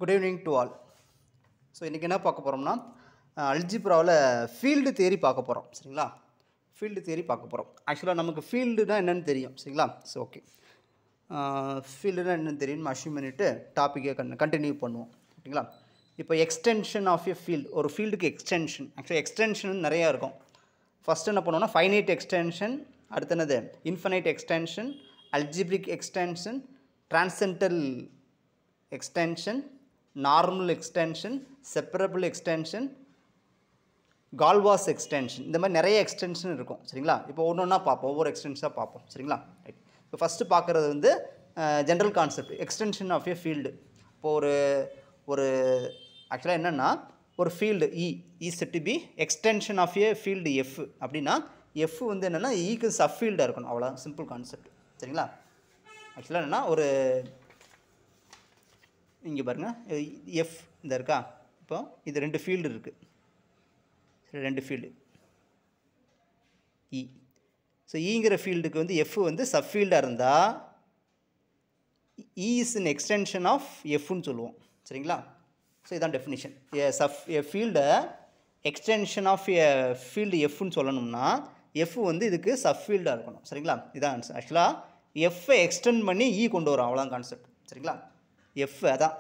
Good evening to all. So இன்றைக்கி என்ன பார்க்க போகிறோம்னா அல்ஜிப்ராவில் ஃபீல்டு தியரி பார்க்க போகிறோம். சரிங்களா? ஃபீல்டு தியரி பார்க்க போகிறோம். ஆக்சுவலாக நமக்கு ஃபீல்டுனா என்னென்னு தெரியும். சரிங்களா? ஸோ ஓகே, ஃபீல்டுனா என்னென்னு தெரியும்னு அஷ்யூம் பண்ணிவிட்டு டாப்பிக்கை கண்டினியூ பண்ணுவோம். ஓகேங்களா? இப்போ எக்ஸ்டென்ஷன் ஆஃப் எ ஃபீல்டு, ஒரு ஃபீல்டுக்கு எக்ஸ்டென்ஷன், ஆக்சுவலாக எக்ஸ்டென்ஷன் நிறையா இருக்கும். ஃபஸ்ட்டு என்ன பண்ணுவோம்னா ஃபைனைட் எக்ஸ்டென்ஷன், அடுத்து என்னது infinite extension, algebraic extension, transcendental extension, normal extension, separable extension, Galois extension, இந்த மாதிரி நிறைய எக்ஸ்டென்ஷன் இருக்கும். சரிங்களா? இப்போ ஒன்று ஒன்றா பார்ப்போம், ஒவ்வொரு எக்ஸ்டென்ஷனாக பார்ப்போம். சரிங்களா? ரைட். இப்போ ஃபஸ்ட்டு பார்க்குறது வந்து general concept extension of a field. இப்போ ஒரு ஆக்சுவலாக என்னென்னா ஒரு field is to be extension of a field F அப்படின்னா எஃப் வந்து என்னென்னா ஈக்கு சப் ஃபீல்டாக இருக்கணும். அவ்வளோ சிம்பிள் கான்செப்ட். சரிங்களா? ஆக்சுவலாக என்னென்னா ஒரு இங்கே பாருங்கள், எஃப் இந்த இருக்கா, இப்போ இது ரெண்டு ஃபீல்டு இருக்குது. சரி, ரெண்டு ஃபீல்டு இ. ஸோ ஈங்கிற ஃபீல்டுக்கு வந்து எஃப் வந்து சப் ஃபீல்டாக இருந்தால் இ இஸ் இன் எக்ஸ்டென்ஷன் ஆஃப் எஃப்னு சொல்லுவோம். சரிங்களா? ஸோ இதான் டெஃபினிஷன். எ ஃபீல்டை எக்ஸ்டென்ஷன் ஆஃப் எ ஃபீல்டு எஃப்னு சொல்லணும்னா எஃப் வந்து இதுக்கு சப் ஃபீல்டாக இருக்கணும். சரிங்களா? இதான் ஆன்சர். ஆக்சுவலாக எஃப்பை எக்ஸ்டெண்ட் பண்ணி இ கொண்டு வரோம், அவ்வளோதான் கான்செப்ட். சரிங்களா? எஃப் அதான்.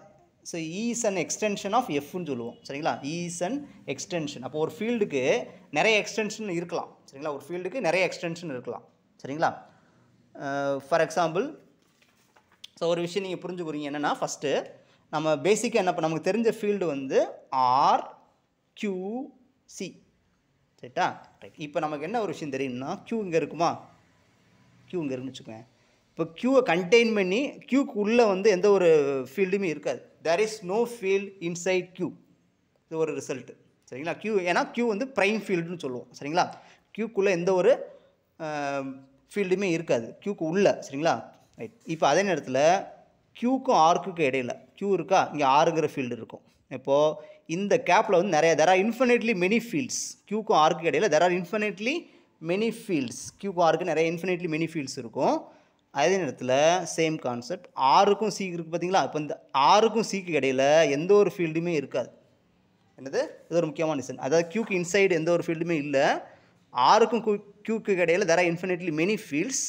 So E is an extension of எஃப்னு சொல்லுவோம். சரிங்களா? E is an extension. அப்போ ஒரு ஃபீல்டுக்கு நிறைய எக்ஸ்டென்ஷன் இருக்கலாம். சரிங்களா? ஒரு ஃபீல்டுக்கு நிறைய எக்ஸ்டென்ஷன் இருக்கலாம். சரிங்களா? ஃபார் எக்ஸாம்பிள், ஸோ ஒரு விஷயம் நீங்கள் புரிஞ்சுக்கிறீங்க என்னென்னா, ஃபஸ்ட்டு நம்ம பேசிக்காக என்ன நமக்கு தெரிஞ்ச ஃபீல்டு வந்து ஆர் கியூ சி. சரிட்டா? ரைட். இப்போ நமக்கு என்ன ஒரு விஷயம் தெரியும்னா, கியூ இங்கே இருக்குமா, கியூ இங்கே இருக்குன்னு வச்சுக்கோங்க. இப்போ க்யூவை கண்டெயின் பண்ணி க்யூக்கு உள்ளே வந்து எந்த ஒரு ஃபீல்டுமே இருக்காது. There is no field inside Q. இது ஒரு ரிசல்ட்டு. சரிங்களா? க்யூ ஏன்னா க்யூ வந்து ப்ரைம் ஃபீல்டுன்னு சொல்லுவோம். சரிங்களா? க்யூக்குள்ளே எந்த ஒரு ஃபீல்டுமே இருக்காது க்யூக்கு உள்ளே. சரிங்களா? ரைட். இப்போ அதே நேரத்தில் க்யூக்கும் ஆர்க்குக்கும் இடையில க்யூ இருக்கா, இங்கே ஆறுங்கிற ஃபீல்டு இருக்கும். இப்போது இந்த கேப்பில் வந்து நிறைய there are infinitely many fields. க்யூக்கும் ஆர்க்கு இடையில there are infinitely many fields. க்யூக்கும் ஆருக்கு நிறைய இன்ஃபினிட்லி மெனி ஃபீல்ட்ஸ் இருக்கும். அதே நேரத்தில் சேம் கான்செப்ட் ஆருக்கும் சிக்கு இருக்குது. பார்த்தீங்களா? இப்போ இந்த ஆருக்கும் சிக்கு இடையில் எந்த ஒரு ஃபீல்டுமே இருக்காது. என்னது? இது ஒரு முக்கியமான ரீசன். அதாவது க்யூக்கு இன்சைடு எந்த ஒரு ஃபீல்டுமே இல்லை. ஆருக்கும் க்யூக்கு இடையில் there are infinitely many fields.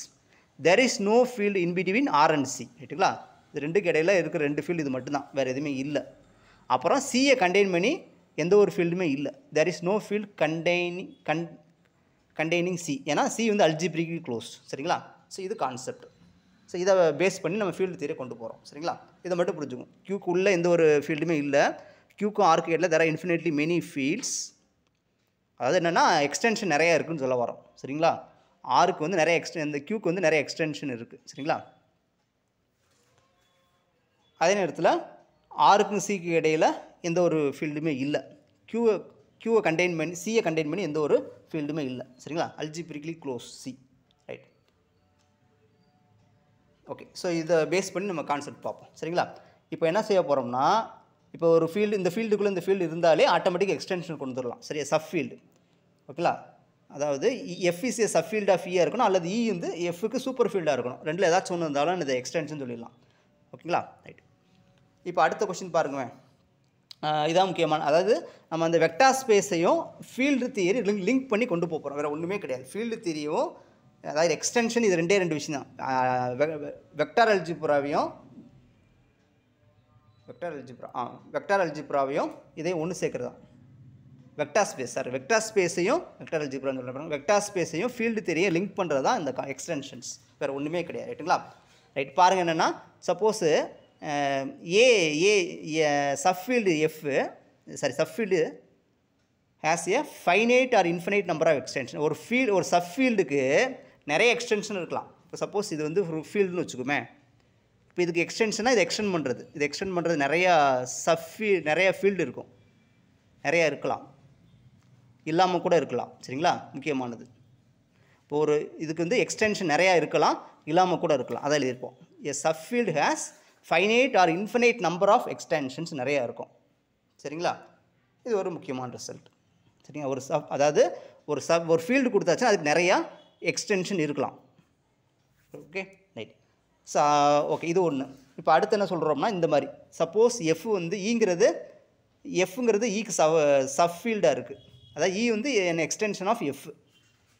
There is no field in between R and C. ரைட்டுங்களா? இது ரெண்டுக்கு இடையில் இருக்கிற ரெண்டு ஃபீல்டு இது மட்டும்தான், வேறு எதுவுமே இல்லை. அப்புறம் சியை கண்டெயின் பண்ணி எந்த ஒரு ஃபீல்டுமே இல்லை. There is no field containing C. ஏன்னா சி வந்து அல்ஜிப்ரிக் க்ளோஸ். சரிங்களா? ஸோ இது கான்செப்ட். ஸோ இதை பேஸ் பண்ணி நம்ம ஃபீல்டு தியரியை கொண்டு போகிறோம். சரிங்களா? இதை மட்டும் புரிஞ்சுக்கணும். க்யூக்கு உள்ளே எந்த ஒரு ஃபீல்டுமே இல்லை. க்யூக்கும் ஆர்க்கு இடையில there are infinitely many fields. அதாவது என்னென்னா எக்ஸ்டென்ஷன் நிறையா இருக்குதுன்னு சொல்ல வரோம். சரிங்களா? ஆருக்கு வந்து நிறைய இந்த க்யூக்கு வந்து நிறைய எக்ஸ்டென்ஷன் இருக்குது. சரிங்களா? அதே நேரத்தில் ஆருக்கும் சிக்கு இடையில் எந்த ஒரு ஃபீல்டுமே இல்லை. க்யூவை கண்டெயின் பண்ணி சியை கண்டெயின் பண்ணி எந்த ஒரு ஃபீல்டுமே இல்லை. சரிங்களா? Algebraically close C. Right. Okay. So இதை பேஸ் பண்ணி நம்ம கான்செப்ட் பார்ப்போம். சரிங்களா? இப்போ என்ன செய்ய போகிறோம்னா, இப்போ ஒரு ஃபீல்டு, இந்த ஃபீல்டுக்குள்ளே இந்த ஃபீல்டு இருந்தாலே ஆட்டோமேட்டிக் எக்ஸ்டென்ஷன் கொண்டு வரலாம். சரியா? Subfield. ஓகேங்களா? அதாவது F is a subfield of இயாக இருக்கணும், அல்லது இ வந்து எஃப்க்கு சூப்பர் ஃபீல்டாக இருக்கணும். ரெண்டில் ஏதாச்சும் ஒன்று இருந்தாலும் இதை எக்ஸ்டென்ஷன் சொல்லிடலாம். ஓகேங்களா? ரைட். இப்போ அடுத்த கொஸ்டின் பாருங்க. இதான் முக்கியமான, அதாவது நம்ம அந்த வெக்டார் ஸ்பேஸையும் ஃபீல்டு தியரி லிங்க் பண்ணி கொண்டு போகிறோம். வேறு ஒன்றுமே கிடையாது. ஃபீல்டு தியரியும் அதாவது எக்ஸ்டென்ஷன் இது ரெண்டே விஷயம் தான். வெக்டார் அல்ஜிப்ராவையும் இதையும் ஒன்று சேர்க்குறது தான் வெக்டார் ஸ்பேஸ். சார், வெக்டார் ஸ்பேஸையும் வெக்டார் அல்ஜிப்ரான்னு சொல்கிறேன். வெக்டார் ஸ்பேஸையும் ஃபீல்டு தியரியை லிங்க் பண்ணுறது தான் இந்த எக்ஸ்டென்ஷன்ஸ். வேறு ஒன்றுமே கிடையாது. ரைட்டுங்களா? ரைட். பாருங்கள் என்னென்னா, suppose subfield F subfield has a finite or infinite number of extension. ஒரு சப்ஃபீல்டுக்கு நிறைய எக்ஸ்டென்ஷன் இருக்கலாம். இப்போ சப்போஸ் இது வந்து ஒரு ஃபீல்டுன்னு வச்சுக்கோமே. இப்போ இதுக்கு எக்ஸ்டென்ஷனாக இது எக்ஸ்டெண்ட் பண்ணுறது நிறைய ஃபீல்டு இருக்கும். நிறையா இருக்கலாம், இல்லாமல் கூட இருக்கலாம். சரிங்களா? முக்கியமானது. இப்போ ஒரு இதுக்கு வந்து எக்ஸ்டென்ஷன் நிறையா இருக்கலாம், இல்லாமல் கூட இருக்கலாம். அதை எழுதியிருப்போம். A subfield has finite or infinite number of extensions நிறையா இருக்கும். சரிங்களா? இது ஒரு முக்கியமான ரிசல்ட். சரிங்களா? அதாவது ஒரு ஃபீல்டு கொடுத்தாச்சுன்னா அதுக்கு நிறையா எக்ஸ்டென்ஷன் இருக்கலாம். ஓகே. ரைட். ஓகே, இது ஒன்று. இப்போ அடுத்து என்ன சொல்கிறோம்னா இந்த மாதிரி சப்போஸ் எஃப் வந்து ஈங்கிறது எஃப்ங்கிறது ஈக்கு சப்ஃபீல்டாக இருக்குது. அதாவது இ வந்து an எக்ஸ்டென்ஷன் ஆஃப் எஃப்.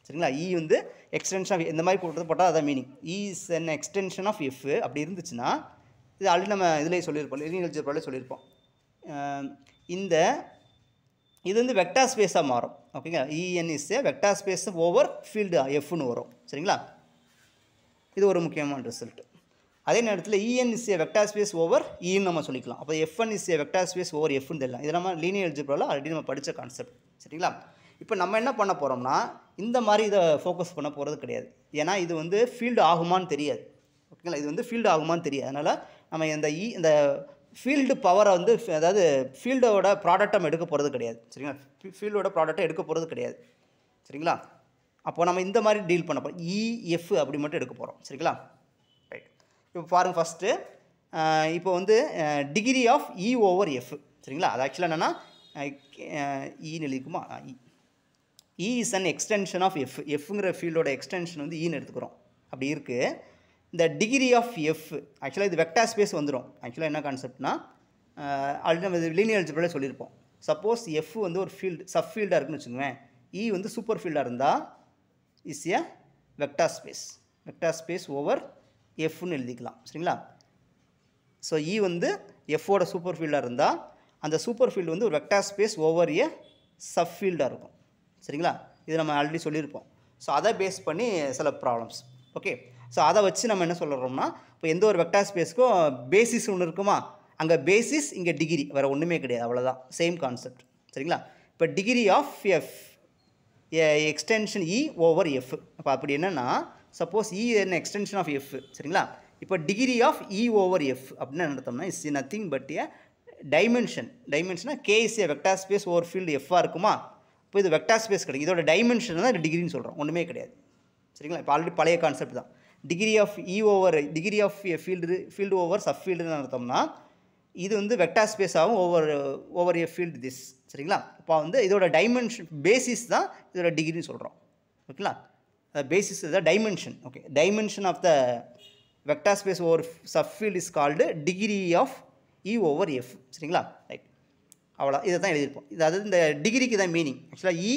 சரிங்களா? இ வந்து எக்ஸ்டென்ஷன் ஆஃப் இந்த மாதிரி போட்டால் அதான் meaning. E is an extension of F அப்படி இருந்துச்சுன்னா இது ஆல்ரெடி நம்ம இதிலே சொல்லியிருப்போம், லீனியர் அல்ஜிப்ராலே சொல்லியிருப்போம். இது வந்து வெக்டார் ஸ்பேஸாக மாறும். ஓகேங்களா? E N is a vector space over field எஃப்னு வரும். சரிங்களா? இது ஒரு முக்கியமான ரிசல்ட். அதே நேரத்தில் E N is a vector space over இன்னு நம்ம சொல்லிக்கலாம். அப்போ F N is a vector space over எஃப்னு தெரியலாம். இது நம்ம லீனியர் அல்ஜிப்ராவில் ஆல்ரெடி நம்ம படித்த கான்செப்ட். சரிங்களா? இப்போ நம்ம என்ன பண்ண போகிறோம்னா இந்த மாதிரி இதை ஃபோக்கஸ் பண்ண போகிறது கிடையாது. ஏன்னா இது வந்து ஃபீல்டு ஆகுமான்னு தெரியாது. ஓகேங்களா? இது வந்து ஃபீல்டு ஆகுமான்னு தெரியாது. அதனால் நம்ம இந்த ஃபீல்டு பவரை வந்து அதாவது ஃபீல்டோட ப்ராடக்ட் நம்ம எடுக்க போகிறது கிடையாது. சரிங்களா? ஃபீல்டோட ப்ராடக்டை எடுக்க போகிறது கிடையாது. சரிங்களா? அப்போ நம்ம இந்த மாதிரி டீல் பண்ண போகிறோம். இஎஃப் அப்படி மட்டும் எடுக்க போகிறோம். சரிங்களா? ரைட். இப்போ பாருங்கள் ஃபஸ்ட்டு இப்போ வந்து degree of E over F. சரிங்களா? அது ஆக்சுவலாக என்னென்னா ஈன்னு எழுதிக்குமா? E is an extension of F. எஃப்ங்கிற ஃபீல்டோட எக்ஸ்டென்ஷன் வந்து ஈன்னு எடுத்துக்கிறோம். அப்படி இருக்குது. இந்த டிகிரி ஆஃப் எஃப் ஆக்சுவலாக இது வெக்டார் ஸ்பேஸ் வந்துடும். ஆக்சுவலாக என்ன கான்செப்ட்னா ஆல்ரெடி நம்ம இது லீனியர் அல்ஜிப்ராலே சொல்லியிருப்போம். சப்போஸ் எஃப் வந்து ஒரு ஃபீல்டு சப் ஃபீல்டாக இருக்குன்னு வச்சுக்கோங்க. இ வந்து சூப்பர் ஃபீல்டாக இருந்தால் is a vector space over எஃப்னு எழுதிக்கலாம். சரிங்களா? ஸோ இ வந்து எஃப்போட சூப்பர் ஃபீல்டாக இருந்தால் அந்த சூப்பர் ஃபீல்டு வந்து ஒரு வெக்டார் ஸ்பேஸ் ஓவர் ஏ சப் ஃபீல்டாக இருக்கும். சரிங்களா? இது நம்ம ஆல்ரெடி சொல்லியிருப்போம். ஸோ அதை பேஸ் பண்ணி சில ப்ராப்ளம்ஸ். ஓகே. ஸோ அதை வச்சு நம்ம என்ன சொல்கிறோம்னா இப்போ எந்த ஒரு வெக்டார் ஸ்பேஸ்க்கும் பேசிஸ் ஒன்று இருக்குமா, அங்கே பேசிஸ் இங்கே டிகிரி, வேறு ஒன்றுமே கிடையாது. அவ்வளோதான், சேம் கான்செப்ட். சரிங்களா? இப்போ degree of F extension E over F. அப்போ அப்படி என்னென்னா சப்போஸ் இ என்ன எக்ஸ்டென்ஷன் ஆஃப் எஃப். சரிங்களா? இப்போ degree of E over F அப்படின்னு என்ன நடத்தோம்னா இஸ் நத்திங் பட் ஏ டைமென்ஷனாக K is a vector space over field எஃப்பாக இருக்குமா. இப்போ இது வெக்டார் ஸ்பேஸ் கிடைக்கும். இதோட டைமென்ஷன் தான் டிகிரின்னு சொல்கிறோம், ஒன்றுமே கிடையாது. சரிங்களா? இப்போ ஆல்ரெடி பழைய கான்செப்ட் தான். Degree of E over degree of field over sub ஃபீல்டுன்னு அர்த்தம்னா இது வந்து வெக்டார் ஸ்பேஸ் ஆகும் ஓவர் ஏ ஃபீல்டு திஸ். சரிங்களா? இப்போ வந்து இதோட டைமென்ஷன் பேசிஸ் தான் இதோட டிகிரின்னு சொல்கிறோம். ஓகேங்களா? பேசிஸ் தான் dimension. Okay. Dimension of the vector space over sub field is called degree of E over F. சரிங்களா? ரைட். அவ்வளோ இதை தான் எழுதியிருப்போம். இது அதாவது இந்த டிகிரிக்கு தான் மீனிங். ஆக்சுவலாக இ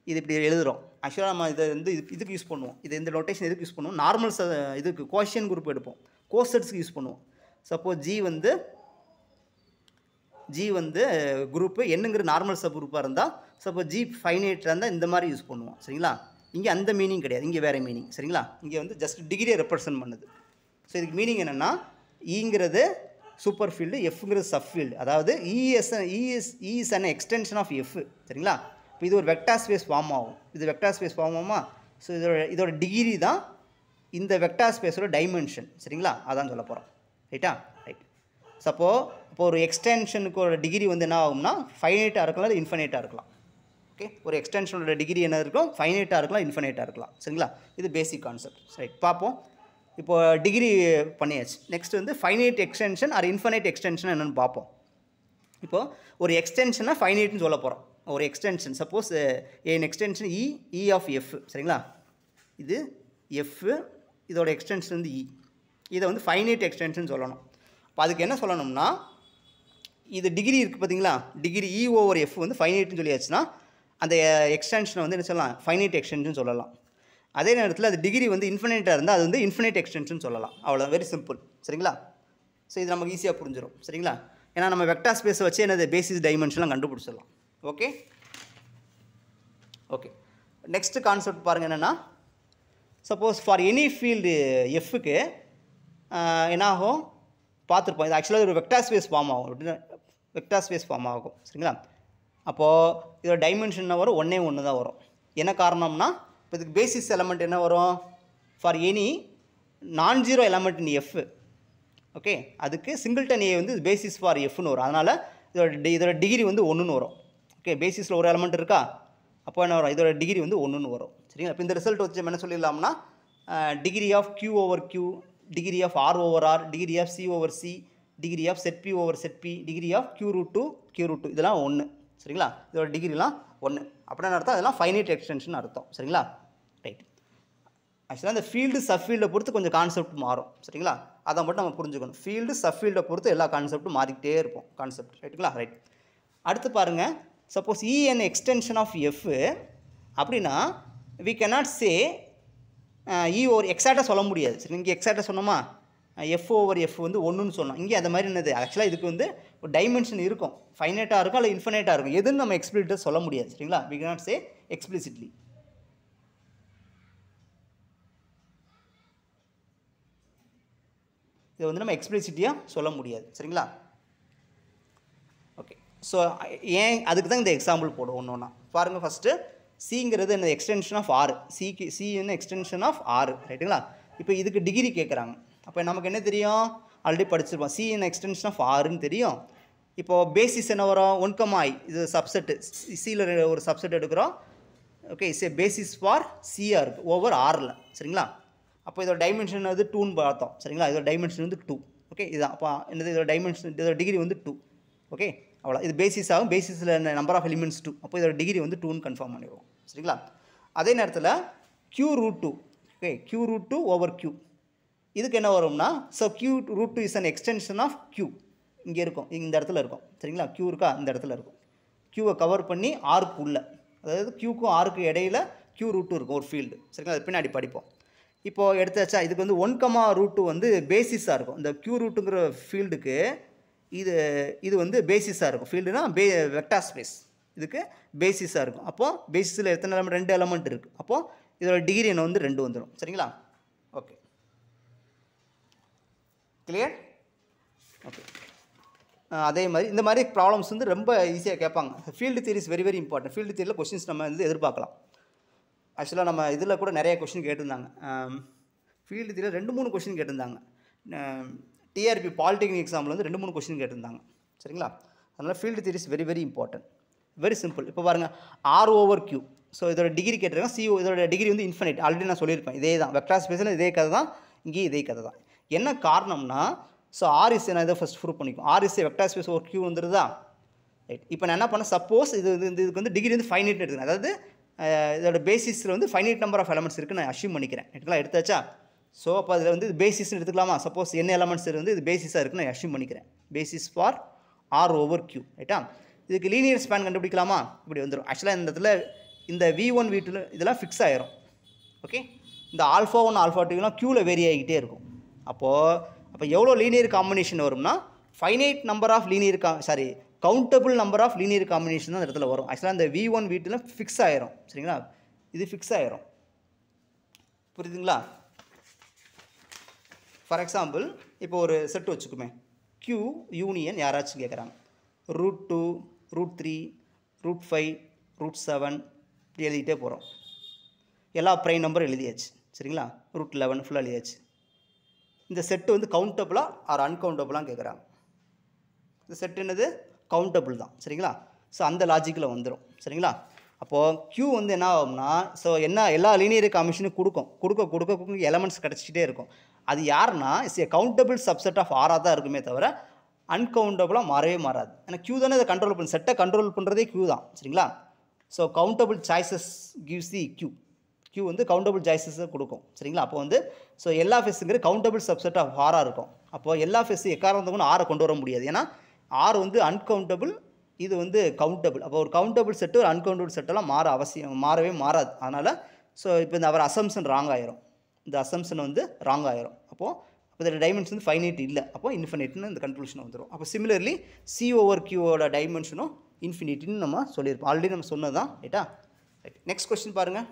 இது இப்படி எழுதுகிறோம். ஆக்சுவலாக நம்ம இதை வந்து இதுக்கு யூஸ் பண்ணுவோம். இது இந்த நோட்டேஷன் எதுக்கு யூஸ் பண்ணுவோம்? நார்மல்ஸ் இதுக்கு கோஷியன் குரூப் எடுப்போம், கோசெட்ஸ்க்கு யூஸ் பண்ணுவோம். சப்போஸ் ஜி வந்து குரூப்பு என்னங்கிற நார்மல் சப் குரூப்பாக இருந்தால் சப்போஸ் ஜி ஃபைனைட்டாக இருந்தால் இந்த மாதிரி யூஸ் பண்ணுவோம். சரிங்களா? இங்கே அந்த மீனிங் கிடையாது, இங்கே வேறு மீனிங். சரிங்களா? இங்கே வந்து ஜஸ்ட் டிகிரியை ரெப்ரசன்ட் பண்ணுது. ஸோ இதுக்கு மீனிங் என்னென்னா ஈங்கிறது சூப்பர் ஃபீல்டு, எஃப்ங்கிறது சப் ஃபீல்டு. அதாவது is an extension of F. சரிங்களா? இப்போ இது ஒரு வெக்டார் ஸ்பேஸ் ஃபார்ம் ஆகும். இது வெக்டார் ஸ்பேஸ் ஃபார்ம் ஆகுமா? ஸோ இதோட டிகிரி தான் இந்த வெக்டார் ஸ்பேஸோட டைமென்ஷன். சரிங்களா? அதான் சொல்ல போகிறோம். ரைட்டா? ரைட். இப்போ ஒரு எக்ஸ்டென்ஷனுக்கு ஒரு டிகிரி வந்து என்ன ஆகும்னா ஃபைனைட்டாக இருக்கலாம், இல்லை இன்ஃபைனைட்டாக இருக்கலாம். ஓகே. ஒரு எக்ஸ்டென்ஷனோட டிகிரி என்ன இருக்கும்? ஃபைனைட்டாக இருக்கலாம், இன்ஃபைனைட்டாக இருக்கலாம். சரிங்களா? இது பேசிக் கான்செப்ட். ரைட். பார்ப்போம். இப்போ டிகிரி பண்ணியாச்சு. நெக்ஸ்ட் வந்து finite extension or infinite extension என்னென்னு பார்ப்போம். இப்போது ஒரு எக்ஸ்டென்ஷனை ஃபைனைட்னு சொல்ல போகிறோம். ஒரு extension suppose an extension E of F. சரிங்களா? இது எஃப், இதோட எக்ஸ்டென்ஷன் வந்து இ. இதை வந்து ஃபைனைட் எக்ஸ்டென்ஷன் சொல்லணும். இப்போ அதுக்கு என்ன சொல்லணும்னா இது டிகிரி இருக்குது பார்த்தீங்களா, டிகிரி இ ஓவர் எஃப் வந்து ஃபைனைட்னு சொல்லியாச்சுன்னா அந்த எக்ஸ்டென்ஷனை வந்து என்ன சொல்லலாம்? ஃபைனைட் எக்ஸ்டென்ஷன் சொல்லலாம். அதே நேரத்தில் அது டிகிரி வந்து இன்ஃபினைட்டாக இருந்தால் அது வந்து இன்ஃபினைட் எக்ஸ்டென்ஷன் சொல்லலாம். அவ்வளோ, வெரி சிம்பிள். சரிங்களா? ஸோ இது நமக்கு ஈஸியாக புரிஞ்சிடும். சரிங்களா? ஏன்னா நம்ம வெக்டார் ஸ்பேஸை வச்சு என்னது பேசிஸ் டைமென்ஷன்லாம் கண்டுபிடிச்சிடலாம். ஓகே. ஓகே. நெக்ஸ்ட் கான்செப்ட் பாருங்கள் என்னென்னா சப்போஸ் ஃபார் எனி ஃபீல்டு எஃப்க்கு என்னாகும் பார்த்துருப்போம். இது ஆக்சுவலாக ஒரு வெக்டார் ஸ்பேஸ் ஃபார்ம் ஆகும். அப்படின்னா வெக்டார் ஸ்பேஸ் ஃபார்ம் ஆகும். சரிங்களா? அப்போது இதோட டைமென்ஷன் என்ன வரும்? ஒன்றே ஒன்று தான் வரும். என்ன காரணம்னா இப்போ இதுக்கு பேசிஸ் எலமெண்ட் என்ன வரும்? ஃபார் எனி நான் ஜீரோ எலமெண்ட் இன் எஃப். ஓகே. அதுக்கு சிங்கிள்டன் ஏ வந்து பேசிஸ் ஃபார் எஃப்னு வரும். அதனால் இதோட டிகிரி வந்து 1ன்னு வரும். ஓகே. பேசிஸில் ஒரு எலமெண்ட் இருக்கா, அப்போ என்ன வரும்? இதோட டிகிரி வந்து 1ன்னு வரும். சரிங்களா? இப்போ இந்த ரிசல்ட் வச்சு என்ன சொல்லிடலாம்னா degree of Q over Q, degree of R over R, degree of C over C, degree of Z P over Z P, degree of Q root 2 இதெல்லாம் 1. சரிங்களா? இதோட டிகிரிலாம் 1. அப்படின்னா அர்த்தம் அதெல்லாம் ஃபைனைட் எக்ஸ்டென்ஷன் அர்த்தம். சரிங்களா? ரைட். ஆக்சுவலாக அந்த ஃபீல்டு சப் ஃபீல்டை பொறுத்து கொஞ்சம் கான்செப்ட் மாறும். சரிங்களா? அதை மட்டும் நம்ம புரிஞ்சுக்கணும். ஃபீல்டு சப்ஃபீல்டை பொறுத்து எல்லா கான்செப்ட்டும் மாறிக்கிட்டே இருப்போம் கான்செப்ட். ரைட்டுங்களா? ரைட். அடுத்து பாருங்கள், suppose E an extension of F அப்படின்னா we cannot say E over எக்ஸாக்டாக சொல்ல முடியாது. சரி, இங்கே எக்ஸாக்டாக சொன்னோமா, F ஓவர் F வந்து ஒன்றுன்னு சொன்னோம். இங்கே அந்த மாதிரி என்னது, ஆக்சுவலாக இதுக்கு வந்து ஒரு டைமென்ஷன் இருக்கும், ஃபைனைட்டாக இருக்கும் அல்ல இன்ஃபினைட்டாக இருக்கும். எதுன்னு நம்ம எக்ஸ்பிளிசிட்டாக சொல்ல முடியாது. சரிங்களா? we cannot say explicitly. இதை வந்து நம்ம எக்ஸ்பிளிசிட்டியாக சொல்ல முடியாது. சரிங்களா? ஓகே. ஸோ ஏன் அதுக்கு தான் இந்த எக்ஸாம்பிள் போடும் ஒன்று ஒன்றா. பாருங்கள், ஃபஸ்ட்டு சிங்கிறது என்ன, எக்ஸ்டென்ஷன் ஆஃப் ஆர். சி என்ன எக்ஸ்டென்ஷன் ஆஃப் ஆர். ரைட்டுங்களா? இப்போ இதுக்கு டிகிரி கேட்குறாங்க. அப்போ நமக்கு என்ன தெரியும், ஆல்ரெடி படிச்சிருப்போம், சி என்ன எக்ஸ்டென்ஷன் ஆஃப் ஆர்ன்னு தெரியும். இப்போது பேசிஸ் என்ன வரும், 1, இது சப்செட்டு, சியில் ஒரு சப்செட் எடுக்கிறோம். Okay, it's a basis for சியாக இருக்குது ஓவர் ஆரில். சரிங்களா? அப்போ இதோட டைமென்ஷன் வந்து 2ன்னு பார்த்தோம். சரிங்களா? இதோட டைமென்ஷன் வந்து 2. ஓகே, இதுதான். அப்போ என்னது, இதோட டைமென்ஷன், இதோட டிகிரி வந்து 2. ஓகே, அவ்வளோ. இது பேசிஸ் ஆகும், பேசிஸில் நம்பர் ஆஃப் எலிமெண்ட்ஸ் 2. அப்போ இதோட டிகிரி வந்து 2ன்னு கன்ஃபார்ம் பண்ணிடுவோம். சரிங்களா? அதே நேரத்தில் Q√2. Okay, Q√2 over Q. இதுக்கு என்ன வரும்னா, so Q√2 is an extension of Q. இங்கே இருக்கும், இந்த இடத்துல இருக்கும். சரிங்களா? Q இருக்கா, இந்த இடத்துல இருக்கும். Qவை கவர் பண்ணி ஆர்க்கு உள்ள, அதாவது Qக்கும் ஆர்க்கு இடையில Q√2 இருக்கும் ஒரு ஃபீல்டு. சரிங்களா? அது பின்னாடி படிப்போம். இப்போது எடுத்தாச்சா, இதுக்கு வந்து 1, √2 பேசிஸாக இருக்கும். இந்த Q√2ங்கிற ஃபீல்டுக்கு இது வந்து பேசிஸாக இருக்கும். ஃபீல்டுனா வெக்டார் ஸ்பேஸ், இதுக்கு பேசிஸாக இருக்கும். அப்போது பேசிஸில் எத்தனை எலமெண்ட், 2 எலமெண்ட் இருக்குது. அப்போது இதோட டிகிரி என்ன வந்து 2 வந்துடும். சரிங்களா? Okay, clear? ஓகே. அதே மாதிரி இந்த மாதிரி ப்ராப்ளம்ஸ் வந்து ரொம்ப ஈஸியாக கேட்பாங்க. Field theory is very very important. Field தியரியில் கொஸ்டின்ஸ் நம்ம வந்து எதிர்பார்க்கலாம். ஆக்சுவலாக நம்ம இதில் கூட நிறைய கொஸ்டின் கேட்டிருந்தாங்க. ஃபீல்டு தியரியில் 2-3 கொஸ்டின் கேட்டிருந்தாங்க. டிஆர்பி பாலிடெக்னிக் எக்ஸாமில் வந்து 2-3 கொஸ்டின் கேட்டிருந்தாங்க. சரிங்களா? அதனால் field theory is very very important. Very simple. இப்போ பாருங்கள், ஆர் ஓவர் கியூ. ஸோ இதோட டிகிரி கேட்டிருக்காங்க. இதோட டிகிரி வந்து இன்ஃபினைட். ஆல்ரெடி நான் சொல்லியிருப்பேன், இதே தான் வெக்டார் ஸ்பேஸில் இதே கதை தான், இங்கேயும் இதே கதை தான். என்ன காரணம்னா, ஸோ ஆர் இஸ் நான் இதை ஃபஸ்ட் ப்ரூவ் பண்ணிக்கும். R is vector space over Q வந்துருதா? ரைட். இப்போ நான் என்ன பண்ணேன், சப்போஸ் இதுக்கு வந்து டிகிரி வந்து ஃபைனைட் எடுத்துக்கிறேன். அதாவது இதோட பேசிஸில் வந்து ஃபைனைட் நம்பர் ஆஃப் எலமெண்ட்ஸ் இருக்குன்னு நான் அஷ்யூம் பண்ணிக்கிறேன். ரைட்டுங்களா? எடுத்தாச்சா? ஸோ அப்போ அதில் வந்து இது பேசிஸ்ன்னு எடுத்துக்கலாமா? சப்போஸ் என்ன எலமெண்ட்ஸ் வந்து இது பேசிஸாக இருக்குன்னு நான் அஷ்யூம் பண்ணிக்கிறேன். Basis for R over Q. ரைட்டா? இதுக்கு லீனியர் ஸ்பேன் கண்டுபிடிக்கலாமா? இப்படி வந்துடும். ஆக்சுவலாக இந்த இடத்துல இந்த V1 V2 இதெல்லாம் ஃபிக்ஸ் ஆயிரும். ஓகே, இந்த α1 α2லாம் க்யூவில் வேரி ஆகிக்கிட்டே இருக்கும். அப்போ எவ்வளோ லீனியர் காம்பினேஷன் வரும்னா, finite number of linear countable number of linear combination தான் இந்த இடத்துல வரும். ஆக்சுவலாக இந்த V1 V2லாம் ஃபிக்ஸ் ஆயிரும். சரிங்களா? இது ஃபிக்ஸ் ஆயிரும். புரியுதுங்களா? ஃபார் எக்ஸாம்பிள், இப்போ ஒரு செட் வச்சுக்குமே, Q யூனியன் யாராச்சும் கேட்குறாங்க, √2 √3 √5 √7 இப்படி எழுதிக்கிட்டே போகிறோம். எல்லா ப்ரைம் நம்பரும் எழுதியாச்சு. சரிங்களா? √11 ஃபுல்லாக எழுதியாச்சு. இந்த செட்டு வந்து கவுண்டபுளாக ஆர் அன்கவுண்டபுளாக கேட்குறாங்க. இந்த செட் என்னது, கவுண்டபுள் தான். சரிங்களா? ஸோ அந்த லாஜிக்கில் வந்துடும். சரிங்களா? அப்போது Q வந்து என்ன ஆகும்னா, ஸோ எல்லா லீனியர் காம்பினேஷனும் கொடுக்க எலமெண்ட்ஸ் கிடச்சிக்கிட்டே இருக்கும். அது யாருன்னா, it's a countable subset of ஆராக தான் இருக்குமே தவிர அன்கவுண்டபுளாக மாறவே மாறாது. ஏன்னா Q தானே இதை கண்ட்ரோல் பண்ணு, செட்டை கண்ட்ரோல் பண்ணுறதே Q தான். சரிங்களா? So countable choices gives the Q வந்து கவுண்டபிள் சாய்ஸஸை கொடுக்கும். சரிங்களா? அப்போ வந்து so LF countable subset of ஆராக இருக்கும். அப்போது LF எக்காரணத்துக்கும் ஆரை கொண்டு வர முடியாது. ஏன்னா ஆர் வந்து அன்கவுண்டபிள், இது வந்து கவுண்டபிள். அப்போ ஒரு கவுண்டபிள் செட்டு ஒரு அன்கவுண்டபிள் செட்டெல்லாம் மாறவே மாறாது. அதனால் ஸோ இப்போ இந்த அவர் அசம்ஷன் ராங் ஆயிரும். இந்த அசம்ஷன் வந்து ராங் ஆயிரும். அப்போது இதோட டைமென்ஷன் வந்து ஃபைனைட் இல்லை, அப்போ இன்ஃபினைட்னு இந்த கன்க்ளூஷன் வந்துடும். அப்போ சிமிலர்லி C ஓவர் Qவோட டைமென்ஷனும் இன்ஃபினிட்டின்னு நம்ம சொல்லியிருப்போம். ஆல்ரெடி நம்ம சொன்னது தான். ரைட்டா? ரைட். நெக்ஸ்ட் கொஸ்டின் பாருங்கள்.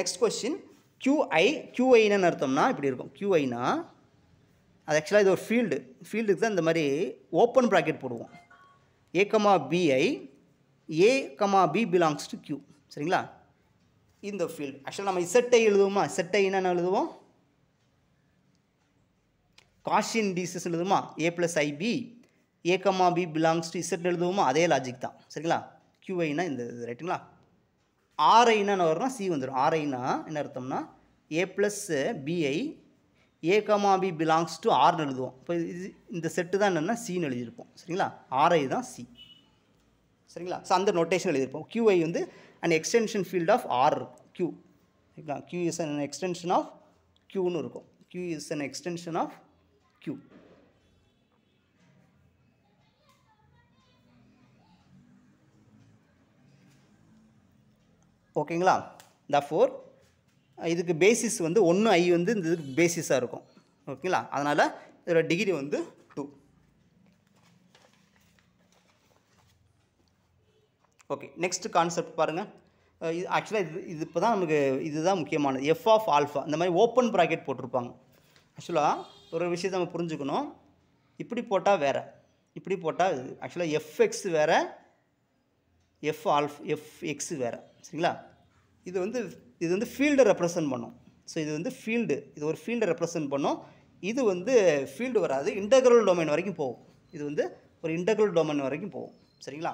நெக்ஸ்ட் கொஸ்டின், QIன்னு அர்த்தம்னா இப்படி இருக்கும். QIனா அது ஆக்சுவலாக இது ஒரு ஃபீல்டுக்கு தான் இந்த மாதிரி ஓப்பன் ப்ராக்கெட் போடுவோம். A,B belongs to Q. சரிங்களா? இந்த ஃபீல்டு ஆக்சுவலாக நம்ம செட்டை எழுதுவோமா? செட்டை என்னென்ன எழுதுவோம்? காஷியன் இண்டீசஸ் எழுதுமா? A + IB, A,B belongs to Z எழுதுவோமா? அதே லாஜிக் தான். சரிங்களா? QIனா இந்த இது. ரைட்டுங்களா? RIனா என்ன வரும்னா C வந்துடும். RIனா என்ன அர்த்தம்னா, A + BI A,B belongs to Rன்னு எழுதுவோம். இப்போ இந்த செட்டு தான் என்னென்னா Cன்னு எழுதியிருப்போம். சரிங்களா? RI தான் C. சரிங்களா? ஸோ அந்த நோட்டேஷன் எழுதியிருப்போம். QI வந்து an extension field of R. Q. சரிங்களா? Q is an extension of க்யூன்னு இருக்கும். q is an extension of q. ஓகேங்களா? therefore இதுக்கு பேசிஸ் வந்து 1 i வந்து இந்த இதுக்கு பேசிஸாக இருக்கும். ஓகேங்களா? அதனால் இதோட டிகிரி வந்து 2. ஓகே, நெக்ஸ்ட் கான்செப்ட் பாருங்கள். இது ஆக்சுவலாக இது இப்போ தான் நமக்கு இதுதான் முக்கியமானது. எஃப் ஆஃப் ஆல்ஃபா இந்த மாதிரி ஓப்பன் ப்ராக்கெட் போட்டிருப்பாங்க. ஆக்சுவலாக ஒரு விஷயத்தை நம்ம புரிஞ்சுக்கணும். இப்படி போட்டால் வேறு, இப்படி போட்டால் இது ஆக்சுவலாக எஃப்எக்ஸ் வேறு, எஃப்எக்ஸ் வேறு. சரிங்களா? இது வந்து ஃபீல்டை ரெப்ரசன்ட் பண்ணும். ஸோ இது வந்து ஃபீல்டு, இது ஒரு ஃபீல்டை ரெப்ரசன்ட் பண்ணும். இது வந்து ஃபீல்டு வராது, இன்டெக்ரல் டொமைன் வரைக்கும் போகும். இது வந்து ஒரு இன்டெக்ரல் டொமைன் வரைக்கும் போகும். சரிங்களா?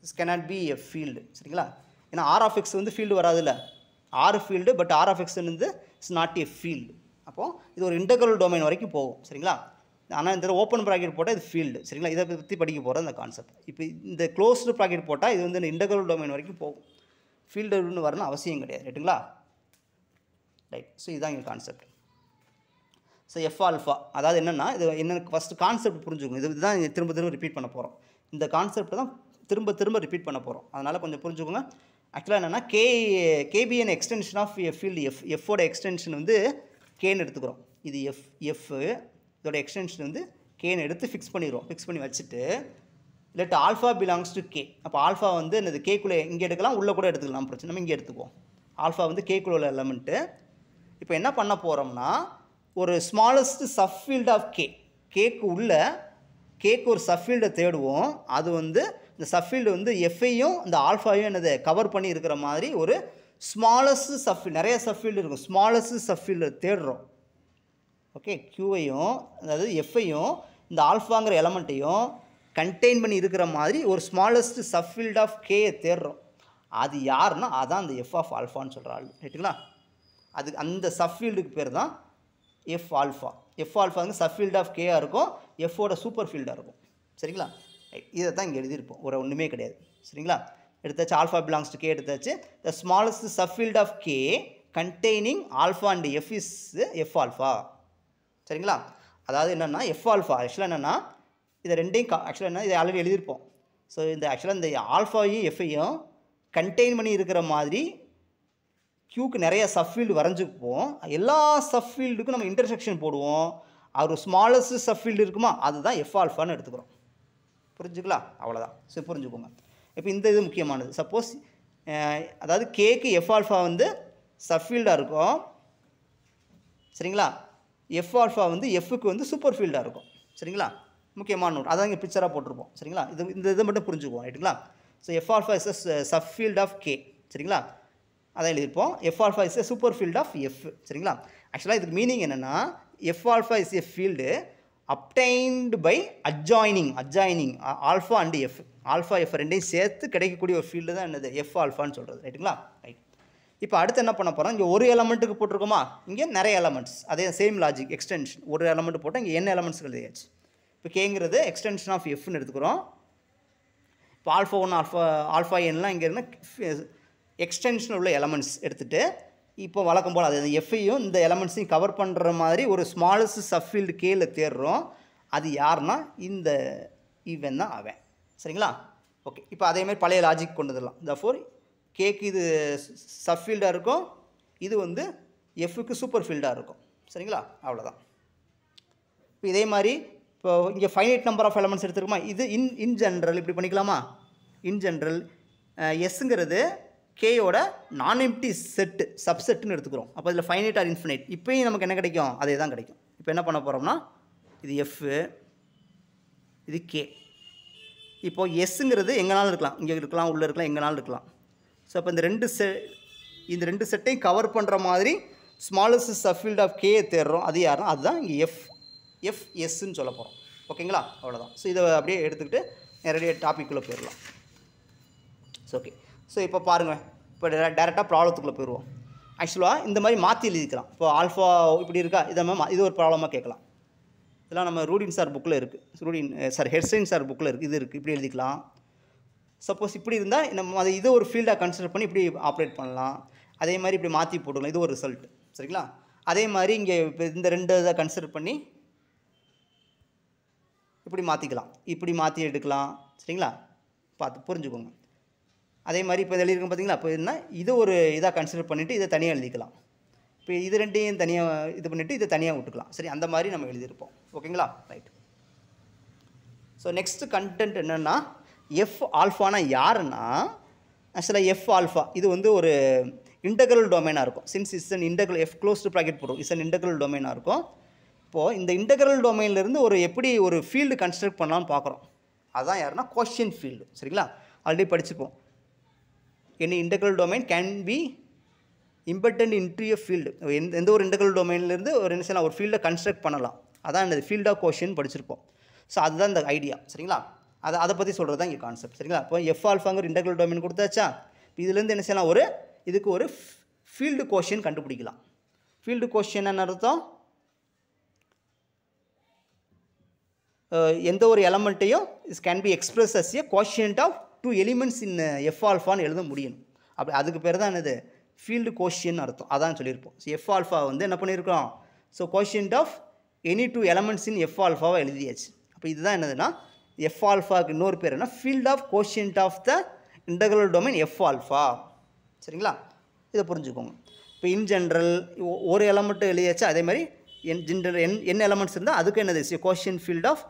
This cannot be a field. சரிங்களா? ஏன்னா ஆர் ஆஃப் எக்ஸ் வந்து ஃபீல்டு வராதுல்ல, R field, but R of X வந்து இட்ஸ் நாட் ஏ ஃபீல்டு. அப்போது இது ஒரு இன்டெக்ரல் டொமைன் வரைக்கும் போகும். சரிங்களா? ஆனால் இந்த ஓப்பன் ப்ராக்கெட் போட்டால் இது ஃபீல்டு. சரிங்களா? இதை பற்றி படிக்க போகிற அந்த கான்செப்ட். இப்போ இந்த க்ளோஸ்டு ப்ராக்கெட் போட்டால் இது வந்து இன்டெக்ரல் டொமைன் வரைக்கும் போகும். ஃபீல்டுன்னு வரணும் அவசியம் கிடையாது. ரைட்டுங்களா? ரைட். ஸோ இதுதான் இங்கே கான்செப்ட். ஸோ எஃப் ஆல்ஃபா அதாவது என்னென்னா, இது என்ன ஃபஸ்ட்டு கான்செப்ட் புரிஞ்சுக்கணும். இதுதான் திரும்ப திரும்ப ரிப்பீட் பண்ண போகிறோம். இந்த கான்செப்ட் தான் திரும்ப திரும்ப ரிப்பீட் பண்ண போகிறோம். அதனால் கொஞ்சம் புரிஞ்சுக்கோங்க. ஆக்சுவலாக என்னென்னா கேபிஎன் எக்ஸ்டென்ஷன் ஆஃப் ஃபீல்டு எஃபோட எக்ஸ்டென்ஷன் வந்து கேன்னு எடுத்துக்கிறோம். இது எஃப் இதோட எக்ஸ்டென்ஷன் வந்து கேன்னு எடுத்து ஃபிக்ஸ் பண்ணிடுவோம். ஃபிக்ஸ் பண்ணி வச்சுட்டு let alpha belongs to K. அப்போ ஆல்ஃபா வந்து என்னது கேக்குள்ளே இங்கே எடுக்கலாம், உள்ளே கூட எடுத்துக்கலாம், பிரச்சனை நம்ம இங்கே எடுத்துக்குவோம். ஆல்ஃபா வந்து கேக்குள்ள உள்ள எலமெண்ட்டு. இப்போ என்ன பண்ண போகிறோம்னா, ஒரு ஸ்மாலஸ்ட் சப்ஃபீல்ட் ஆஃப் கேக்கு உள்ள கேக்கு ஒரு சப்ஃபீல்டை தேடுவோம். அது வந்து இந்த சப்ஃபீல்டு வந்து எஃப்ஐயும் இந்த ஆல்ஃபாவையும் என்னது கவர் பண்ணி இருக்கிற மாதிரி ஒரு ஸ்மாலஸ்ட் சப்ஃபீல்டு, நிறைய சப்ஃபீல்டு இருக்கும், ஸ்மாலஸ்ட் சப்ஃபீல்டு தேடுறோம். ஓகே, க்யூவையும் அதாவது எஃப்ஐயும் இந்த ஆல்ஃபாங்கிற எலமெண்ட்டையும் கண்டெயின் பண்ணி இருக்கிற மாதிரி ஒரு ஸ்மாலஸ்ட் சப்ஃபீல்ட் ஆஃப் கேயை தேடுறோம். அது யாருன்னா அதான் அந்த எஃப் ஆஃப் ஆல்ஃபான்னு சொல்கிற ஆள். ரைட்டுங்களா? அது அந்த சப்ஃபீல்டுக்கு பேர் தான் எஃப் ஆல்ஃபா. எஃப் ஆல்ஃபா வந்து சப்ஃபீல்ட் ஆஃப் கேயாக இருக்கும், எஃபோட சூப்பர் ஃபீல்டாக இருக்கும். சரிங்களா? இதை தான் இங்கே எழுதியிருப்போம், ஒரு ஒன்றுமே கிடையாது. சரிங்களா? எடுத்தாச்சு, ஆல்ஃபா பிலாங்ஸ் டு கே எடுத்தாச்சு. The smallest subfield of K containing alpha and F is F alpha. சரிங்களா? அதாவது என்னென்னா எஃப் ஆல்ஃபா ஆக்சுவலாக என்னென்னா இதை ரெண்டையும் ஆக்சுவலாக என்ன இதை ஆல்ரெடி எழுதியிருப்போம். ஸோ இந்த ஆக்சுவலாக இந்த ஆல்ஃபாவையும் எஃப்ஐயும் கண்டெயின் பண்ணி இருக்கிற மாதிரி க்யூக்கு நிறைய சப்ஃபீல்டு வரைஞ்சிப்போம். எல்லா சப்ஃபீல்டுக்கும் நம்ம இன்டர்செக்ஷன் போடுவோம். ஒரு ஸ்மாலஸ்ட் சப்ஃபீல்டு இருக்குமா, அதுதான் எஃப் ஆல்ஃபான்னு எடுத்துக்கிறோம். புரிஞ்சுக்கலாம்? அவ்வளோதான். ஸோ புரிஞ்சுக்கோங்க. இப்போ இந்த இது முக்கியமானது. சப்போஸ் அதாவது கேக்கு எஃப் ஆல்ஃபா வந்து சப்ஃபீல்டாக இருக்கும். சரிங்களா? எஃப் ஆல்ஃபா வந்து எஃப்க்கு வந்து சூப்பர் ஃபீல்டாக இருக்கும். சரிங்களா? முக்கியமான நோட் அதான் இங்கே பிக்சராக போட்டிருப்போம். சரிங்களா? இந்த இதை மட்டும் புரிஞ்சுக்குவோம். ரைட்டுங்களா? So F alpha is a subfield of K. சரிங்களா? அதான் எழுதியிருப்போம். F alpha is a super field of F. சரிங்களா? ஆக்சுவலாக இதுக்கு மீனிங் என்னென்னா, F alpha is a field obtained by adjoining alpha and F. Alpha F ரெண்டையும் சேர்த்து கிடைக்கக்கூடிய ஒரு ஃபீல்டு தான் என்னது எஃப் ஆல்ஃபான்னு சொல்கிறது. ரைட்டுங்களா? ரைட். இப்போ அடுத்து என்ன பண்ண போகிறோம், இங்கே ஒரு எலமெண்ட்டுக்கு போட்டிருக்கோமா, இங்கே நிறைய எலமெண்ட்ஸ், அதே சேம் லாஜிக் எக்ஸ்டென்ஷன். ஒரு எலமெண்ட் போட்டால் இங்கே என்ன எலமெண்ட்ஸ் எழுதியாச்சு. இப்போ கேங்கிறது எக்ஸ்டென்ஷன் ஆஃப் எஃப்னு எடுத்துக்கிறோம். இப்போ ஆல்ஃபா 1 ஆல்ஃபா என்லாம் இங்கே இருந்தால் எக்ஸ்டென்ஷன் உள்ள எலமெண்ட்ஸ் எடுத்துகிட்டு இப்போ வழக்கம் போல் அது எஃப்ஐயும் இந்த எலமெண்ட்ஸையும் கவர் பண்ணுற மாதிரி ஒரு ஸ்மாலஸ்ட் சப்ஃபீல்டு கேல தேடுறோம். அது யாருன்னா இந்த ஈவன் தான் அவன். சரிங்களா? ஓகே, இப்போ அதேமாதிரி பழைய லாஜிக் கொண்டு வந்துடலாம். தஃபோர் கேக்கு இது சப்ஃபீல்டாக இருக்கும், இது வந்து எஃப்க்கு சூப்பர் ஃபீல்டாக இருக்கும். சரிங்களா? அவ்வளோதான். இப்போ இதே மாதிரி இப்போ இங்கே ஃபைனைட் நம்பர் ஆஃப் எலமெண்ட்ஸ் எடுத்துருக்குமா, இது இன் ஜென்ரல் இப்படி பண்ணிக்கலாமா. இன் ஜென்ரல் எஸ்ஸுங்கிறது கேயோட நான் எம்டி செட்டு சப்செட்டுன்னு எடுத்துக்கிறோம். அப்போ இதில் ஃபைனைட் ஆர் இன்ஃபினைட் இப்போயும் நமக்கு என்ன கிடைக்கும், அதே தான் கிடைக்கும். இப்போ என்ன பண்ண போகிறோம்னா, இது எஃப்பு, இது கே. இப்போது எஸ்ஸுங்கிறது எங்கேனாலும் இருக்கலாம், இங்கே இருக்கலாம், உள்ளே இருக்கலாம், எங்கேனாலும் இருக்கலாம். ஸோ அப்போ இந்த ரெண்டு செட்டையும் கவர் பண்ணுற மாதிரி ஸ்மாலஸ்ட் சப்ஃபீல்ட் ஆஃப் கேயை தேடுறோம். அது யாருன்னா அதுதான் இங்கே எஃப்எஸ்ன்னு சொல்ல போகிறோம். ஓகேங்களா? அவ்வளோதான். ஸோ இதை அப்படியே எடுத்துக்கிட்டு நிறைய டாப்பிக்குள்ளே போயிடலாம். So okay. ஸோ இப்போ பாருங்கள், இப்போ டேரெக்டாக ப்ராப்ளத்துக்குள்ளே போயிடுவோம். ஆக்சுவலாக இந்த மாதிரி மாற்றி எழுதிக்கலாம். இப்போ ஆல்ஃபா இப்படி இருக்கா, இது ஒரு ப்ராப்ளமாக கேட்கலாம். இதெல்லாம் நம்ம ரூடின் சார் புக்கில் இருக்குது, ஹெர்ஸ்டைன் சார் புக்கில் இருக்குது, இது இருக்குது, இப்படி எழுதிக்கலாம். சப்போஸ் இப்படி இருந்தால் நம்ம அதை இது ஒரு ஃபீல்டாக கன்சிடர் பண்ணி இப்படி ஆப்ரேட் பண்ணலாம். அதே மாதிரி இப்படி மாற்றி போட்டுக்கலாம், இது ஒரு ரிசல்ட். சரிங்களா? அதே மாதிரி இங்கே இப்போ இந்த 2 இதை கன்சிடர் பண்ணி இப்படி மாற்றிக்கலாம், இப்படி மாற்றி எடுக்கலாம். சரிங்களா? பார்த்து புரிஞ்சுக்கோங்க. அதே மாதிரி இப்போ எழுதியிருக்கோம் பார்த்தீங்களா? இப்போ என்ன இது ஒரு இதாக கன்சிடர் பண்ணிவிட்டு இதை தனியாக எழுதிக்கலாம். இப்போ இது 2யும் தனியாக இது பண்ணிவிட்டு இதை தனியாக விட்டுக்கலாம். சரி, அந்த மாதிரி நம்ம எழுதியிருப்போம். ஓகேங்களா? ரைட். ஸோ நெக்ஸ்ட்டு கண்டென்ட் என்னென்னா, எஃப் ஆல்ஃபானா யாருன்னா, ஆக்சுவலாக எஃப் ஆல்ஃபா இது வந்து ஒரு இன்டெக்ரல் டொமைனாக இருக்கும். Since is an integral, F closed bracket போடும், இஸ் அன் இன்டெக்ரல் டொமைனாக இருக்கும். இப்போது இந்த இன்டெக்ரல் டொமைன்லேருந்து ஒரு எப்படி ஒரு ஃபீல்டு கன்ஸ்ட்ரக்ட் பண்ணலான்னு பார்க்குறோம். அதான் யாருன்னா கோஷியன்ட் ஃபீல்டு. சரிங்களா? ஆல்ரெடி படிச்சுப்போம். Any integral domain can be embedded into a field. எந்த ஒரு இன்டெக்ரல் டொமைன்லேருந்து ஒரு என்ன செய்யலாம், ஒரு ஃபீல்டை கன்ஸ்ட்ரக்ட் பண்ணலாம். அதான் இந்த ஃபீல்ட் ஆஃப் கோஷியன்ட் படிச்சிருப்போம். ஸோ அதுதான் இந்த ஐடியா. சரிங்களா? அதை பற்றி சொல்கிறது தான் இங்கே கான்செப்ட். சரிங்களா? இப்போ எஃப் ஆல்ஃபாங்கிற இன்டெக்ரல் டொமைன் கொடுத்தாச்சா, இதுலேருந்து என்ன செய்யலாம், இதுக்கு ஒரு ஃபீல்டு கோஷியன் கண்டுபிடிக்கலாம். ஃபீல்டு கோஷியன் என்ன அர்த்தம், எந்த ஒரு எலமெண்ட்டையும் is can be express as a quotient of 2 elements in F ஆல்ஃபான்னு எழுத முடியும். அப்படி அதுக்கு பேர் தான் என்னது, ஃபீல்டு கோஷியன் அர்த்தம். அதான் சொல்லியிருப்போம். ஸோ எஃப் ஆல்ஃபா வந்து என்ன பண்ணியிருக்கோம், so quotient of any 2 elements in F ஆல்ஃபாவை எழுதியாச்சு. அப்போ இதுதான் என்னதுன்னா, எஃப் ஆல்ஃபாவுக்கு இன்னொரு பேர் என்ன, field of quotient of the integral domain F alpha. சரிங்களா? இதை புரிஞ்சுக்கோங்க. இப்போ இன் ஜென்ரல் ஒரு எலமெண்ட்டு எழுதியாச்சு. அதே மாதிரி ஜென்ரல் n எலமெண்ட்ஸ் இருந்தால் அதுக்கு என்னது கோஷியன்ட் ஃபீல்ட் ஆஃப்,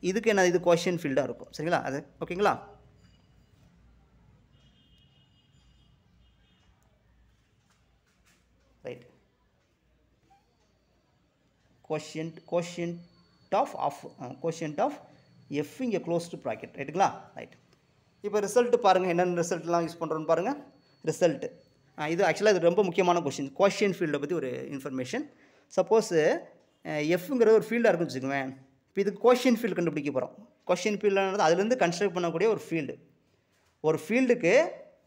இதுக்கு என்ன, இது கோஷியன்ட் ஃபீல்டாக இருக்கும். சரிங்களா? அது ஓகேங்களா? ரைட். கோஷியன்ட் ஆஃப் எஃப் இங்கே க்ளோஸ்டு ப்ராக்கெட். ரைட்டுங்களா? ரைட். இப்போ ரிசல்ட்டு பாருங்கள், என்னென்ன ரிசல்ட்லாம் யூஸ் பண்ணுறோன்னு பாருங்கள். ரிசல்ட்டு இது ஆக்சுவலாக இது ரொம்ப முக்கியமான கொஷின். கோஷியன்ட் ஃபீல்டை பற்றி ஒரு இன்ஃபர்மேஷன். சப்போஸு எஃப்ங்கிறது ஒரு ஃபீல்டாக இருக்குன்னு வச்சுக்கோங்க. இப்போ இதுக்கு கோஷியன்ட் ஃபீல்டு கண்டுபிடிக்க போகிறோம். கோஷியன்ட் ஃபீல்டுன்றது அதுலேருந்து கன்ஸ்ட்ரக்ட் பண்ணக்கூடிய ஒரு ஃபீல்டு. ஒரு ஃபீல்டுக்கு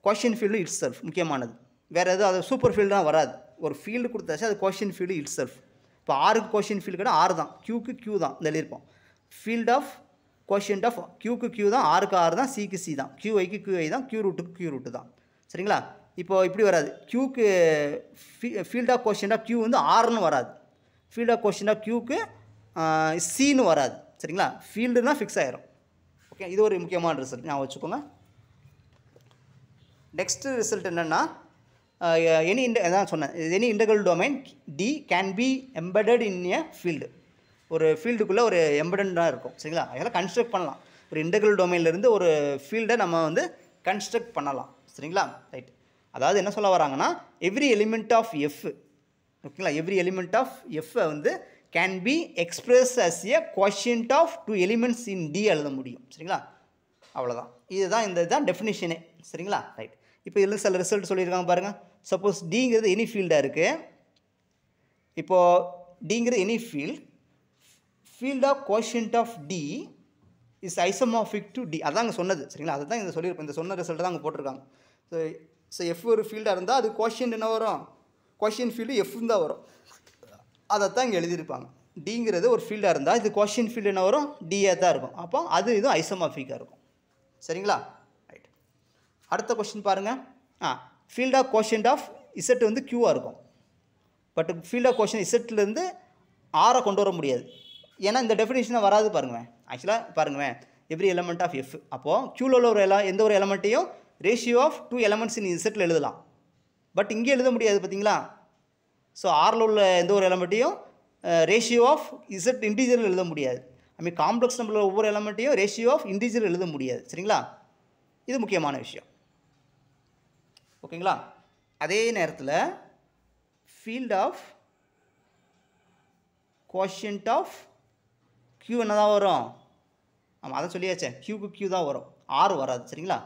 கோஷியன்ட் ஃபீல்டு இட் செல்ஃப் முக்கியமானது. வேறு எதுவும் அது சூப்பர் ஃபீல்டுலாம் வராது. ஒரு ஃபீல்டு கொடுத்தாச்சு, அது கோஷியன்ட் ஃபீல்டு இட் செல்ஃப். இப்போ ஆருக்கு கோஷியன்ட் ஃபீல்டு கூட 6 தான், க்யூக்கு க்யூ தான் எழுதியிருப்போம். ஃபீல்ட் ஆஃப் கோஷியன்ட் ஆஃப் க்யூக்கு க்யூ தான், ஆருக்கு 6 தான், சிக்கு சி தான், க்யூஐக்கு க்யூஐ தான், க்யூ ரூட்டுக்கு க்யூ ரூட்டு தான். சரிங்களா? இப்போது இப்படி வராது. க்யூக்கு field of quotient of Q வந்து 6ன்னு வராது. ஃபீல்ட் ஆஃப் கோஷியன்ட் ஆஃப் க்யூக்கு சின்னு வராது. சரிங்களா? ஃபீல்டுனா ஃபிக்ஸ் ஆகிரும். ஓகே, இது ஒரு முக்கியமான ரிசல்ட் நான் வச்சுக்கோங்க. நெக்ஸ்ட்டு ரிசல்ட் என்னென்னா, அதான் சொன்னேன், any integral domain D can be embedded in a field. ஒரு ஃபீல்டுக்குள்ளே ஒரு எம்பெடண்டாக இருக்கும். சரிங்களா? அதெல்லாம் கன்ஸ்ட்ரக்ட் பண்ணலாம். ஒரு இன்டெக்ரல் டொமைன்லேருந்து ஒரு ஃபீல்டை நம்ம வந்து கன்ஸ்ட்ரக்ட் பண்ணலாம். சரிங்களா? ரைட். அதாவது என்ன சொல்ல வராங்கன்னா, எவ்ரி எலிமெண்ட் ஆஃப் எஃப், ஓகேங்களா, எவ்ரி எலிமெண்ட் ஆஃப் எஃப்பை வந்து can be express as a quotient of 2 elements in D எழுத முடியும். சரிங்களா? அவ்வளோதான். இதுதான் டெஃபினிஷனே. சரிங்களா? ரைட். இப்போ இதில் சில ரிசல்ட் சொல்லியிருக்காங்க பாருங்கள். சப்போஸ் டிங்கிறது எனி ஃபீல்டாக இருக்குது. இப்போது டிங்கிறது any field of quotient of D is isomorphic to D. அதாங்க சொன்னது. சரிங்களா? அதை தான் இதை சொல்லியிருப்போம். இந்த சொன்ன ரிசல்ட் தான் அங்கே போட்டிருக்காங்க. ஸோ எஃப் ஒரு ஃபீல்டாக இருந்தால் அது கோஷியன்ட் என்ன வரும், கோஷியன்ட் ஃபீல்டு எஃப்னு தான் வரும். அதைத்தான் இங்கே எழுதியிருப்பாங்க. டிங்கிறது ஒரு ஃபீல்டாக இருந்தால் இது கோஷியன்ட் ஃபீல்டு என்ன வரும், டிஏ தான் இருக்கும். அப்போ அது இதுவும் ஐசோமார்பிக்காக இருக்கும். சரிங்களா? ரைட். அடுத்த கொஸ்டின் பாருங்கள். Field of quotient of Z வந்து க்யூவாக இருக்கும். பட் ஃபீல்ட் ஆஃப் கோஷியன்ட் இசட்லேருந்து ஆரை கொண்டு வர முடியாது. ஏன்னா இந்த டெஃபினேஷனை வராது. பாருங்கள், ஆக்சுவலாக பாருங்கள், எவ்ரி எலமெண்ட் ஆஃப் எஃப். அப்போது க்யூவில் ஒரு எந்த ஒரு எலமெண்ட்டையும் ரேஷியோ ஆஃப் 2 எலமெண்ட்ஸ் இன் இசட்டில் எழுதலாம். பட் இங்கே எழுத முடியாது. பார்த்தீங்களா? ஸோ ஆரில் உள்ள எந்த ஒரு எலமெண்ட்டையும் ரேஷியோ ஆஃப் இசட் இன்டீஜர் எழுத முடியாது. ஐ காம்ப்ளெக்ஸ் நம்பரில் ஒவ்வொரு எலமெண்ட்டையும் ரேஷியோ ஆஃப் இன்டீஜர் எழுத முடியாது. சரிங்களா? இது முக்கியமான விஷயம். ஓகேங்களா? அதே நேரத்தில் field of quotient of Q என்ன தான் வரும்? ஆமாம், அதை சொல்லியாச்சே, க்யூக்கு க்யூ தான் வரும், ஆறு வராது. சரிங்களா?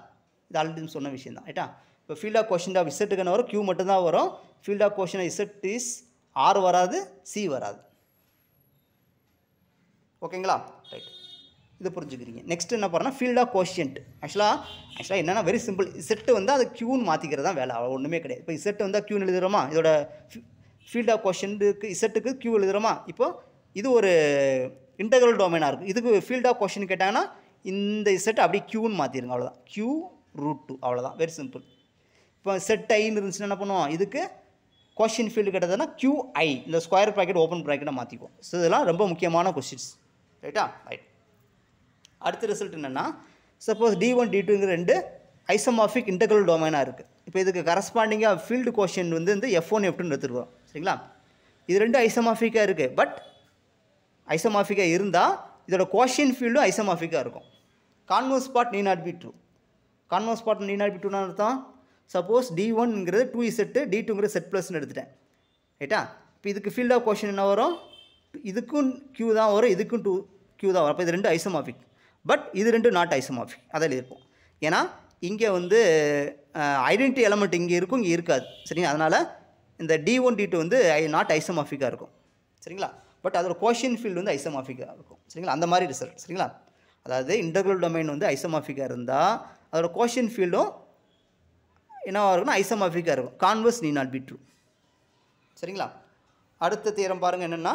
இது ஆல்ரெடி சொன்ன விஷயம் தான். ரைட்டா? இப்போ ஃபீல்ட் ஆஃப் கோஷியன்ட் ஆஃப் இசட்டுக்கு என்ன வரும், க்யூ மட்டும்தான் வரும். Field of quotient of Z is R வராது, சி வராது. ஓகேங்களா? ரைட். இது புரிஞ்சுக்கிறீங்க. நெக்ஸ்ட் என்ன பண்ணுறோன்னா ஃபீல்ட் ஆஃப் கோஷியன்ட். ஆக்சுவலாக என்னென்னா வெரி சிம்பிள். இசட்டு வந்து அது க்யூன்னு மாற்றிக்கிறது தான் வேலை, அவ்வளோ ஒன்றுமே கிடையாது. இப்போ இசட்டு வந்து க்யூன்னு எழுதுகிறோமா, இதோட ஃபீல்ட் ஆஃப் கோஷியன்ட்டுக்கு இசட்டுக்கு க்யூ எழுதுகிறோமா. இப்போது இது ஒரு இன்டெக்ரல் டொமைனாக இருக்குது. இதுக்கு ஃபீல்ட் ஆஃப் கோஷியன் கேட்டாங்கன்னா இந்த செட் அப்படியே க்யூன்னு மாற்றிடுங்க, அவ்வளோதான். க்யூ ரூட் 2, அவ்வளோதான். Very simple. இப்போ செட் ஐன்னு இருந்துச்சுன்னா என்ன பண்ணுவோம், இதுக்கு கோஷியன்ட் ஃபீல்டு கிட்டதுன்னா QI இந்த ஸ்கொயர் ப்ராக்கெட் ஓப்பன் ப்ராக்கெட்டை மாற்றிக்குவோம். ஸோ இதெல்லாம் ரொம்ப முக்கியமான கொஸ்டின்ஸ். ரைட்டா? ரைட். அடுத்த ரிசல்ட் என்னென்னா, சப்போஸ் D1 D2ங்கிற ரெண்டு ஐசோமார்பிக் இன்டெக்ரல் டொமைனாக இருக்குது. இப்போ இதுக்கு கரஸ்பாண்டிங்காக ஃபீல்டு கோஷியன்ட் வந்து F1 F2ன்னு எடுத்துருக்கோம். சரிங்களா? இது ரெண்டும் ஐசோமார்பிக்காக இருக்குது. பட் ஐசோமார்பிக்காக இருந்தால் இதோட கோஷியன்ட் ஃபீல்டும் ஐசோமார்பிக்காக இருக்கும். Converse part need not be true. Converse part need not be ட்ரூன்னு அர்த்தம், சப்போஸ் D1ங்கிறது 2Z D2ங்கிற செட் ப்ளஸ்ன்னு எடுத்துட்டேன். ரைட்டா? இப்போ இதுக்கு ஃபீல்ட் ஆஃப் கோஷன் என்ன வரும்? இதுக்கும் Q தான் வரும், இதுக்கும் Q தான் வரும். அப்போ இது ரெண்டு ஐசோமார்பிக். பட் இது ரெண்டும் நாட் ஐசோமார்பிக். அதில் இருக்கும். ஏன்னா இங்கே வந்து ஐடென்டிட்டி எலமெண்ட் இங்கே இருக்கும், இங்கே இருக்காது. சரிங்களா? அதனால் இந்த D1 D2 வந்து நாட் ஐசோமார்பிக்காக இருக்கும். சரிங்களா? பட் அதோட கோஷியன்ட் ஃபீல்டு வந்து ஐசோமார்பிக்காக இருக்கும். சரிங்களா? அந்த மாதிரி ரிசல்ட். சரிங்களா? அதாவது இன்டெக்ரல் டொமைன் வந்து ஐசோமார்பிக்காக இருந்தால் அதோட கோஷியன்ட் ஃபீல்டும் என்னவாக இருக்குன்னா ஐசோமார்பிக்காக இருக்கும். Converse NEET not be true. சரிங்களா? அடுத்த தியரம் பாருங்கள் என்னென்னா,